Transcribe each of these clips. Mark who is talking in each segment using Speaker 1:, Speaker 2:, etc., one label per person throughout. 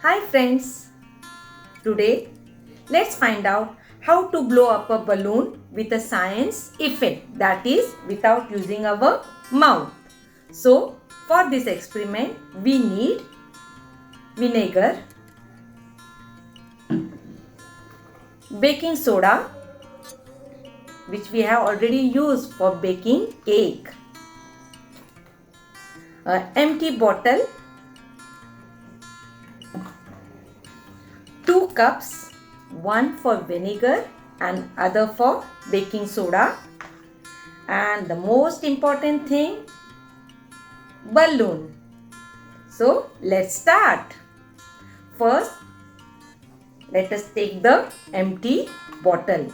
Speaker 1: Hi friends, today let's find out how to blow up a balloon with a science effect, that is without using our mouth. So for this experiment we need vinegar, baking soda which we have already used for baking cake, an empty bottle, 2 cups, one for vinegar and other for baking soda, and the most important thing, balloon. So let's start. First, let us take the empty bottle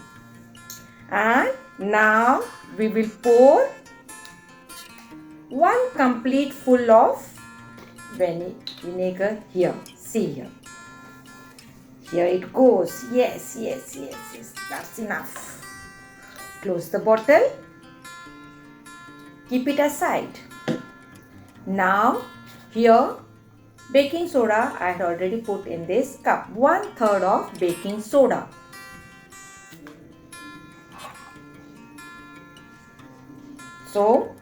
Speaker 1: and now we will pour 1 complete full of vinegar here. See here. Here it goes. Yes. That's enough. Close the bottle. Keep it aside. Now here baking soda I had already put in this cup. 1/3 of baking soda. So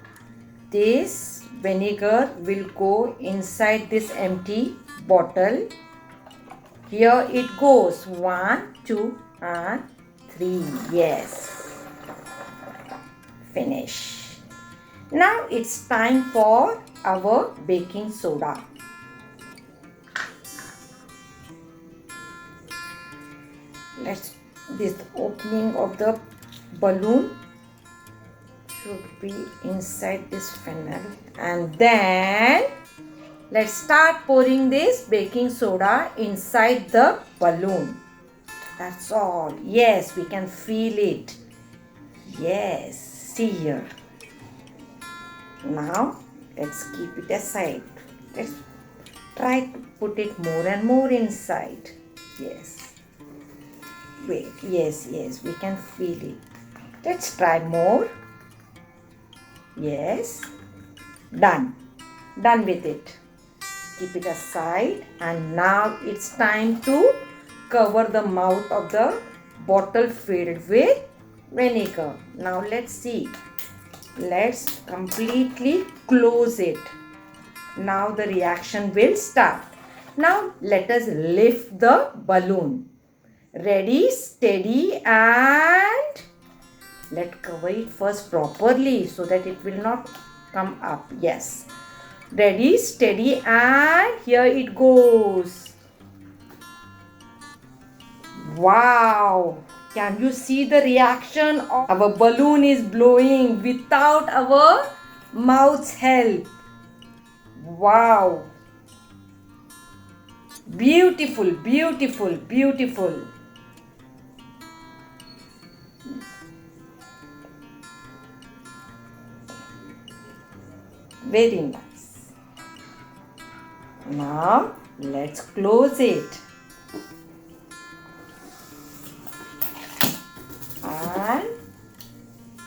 Speaker 1: this vinegar will go inside this empty bottle. Here it goes. 1, 2 and 3. Yes. Finish. Now it's time for our baking soda. This opening of the balloon should be inside this funnel, and then let's start pouring this baking soda inside the balloon. That's all. Yes, we can feel it. Yes, see here. Now let's keep it aside. Let's try to put it more and more inside. Yes. Wait, yes, we can feel it. Let's try more. Yes. Done with it. Keep it aside, and now it's time to cover the mouth of the bottle filled with vinegar. Now let's see. Let's completely close it. Now the reaction will start. Now let us lift the balloon. Ready, steady, and let's cover it first properly so that it will not come up. Yes. Ready, steady, and here it goes. Wow! Can you see the reaction? Our balloon is blowing without our mouth's help. Wow! Beautiful. Very nice. Now let's close it and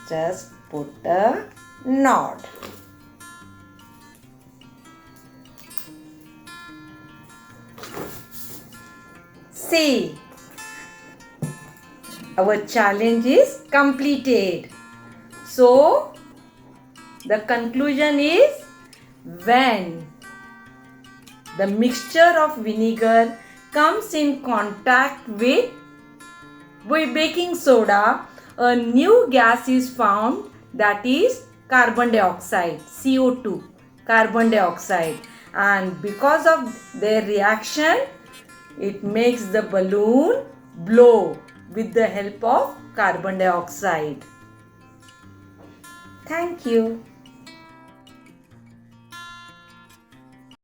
Speaker 1: just put a knot. See, our challenge is completed. So the conclusion is, when the mixture of vinegar comes in contact with baking soda, a new gas is found, that is carbon dioxide, CO2, carbon dioxide, and because of their reaction, it makes the balloon blow with the help of carbon dioxide. Thank you.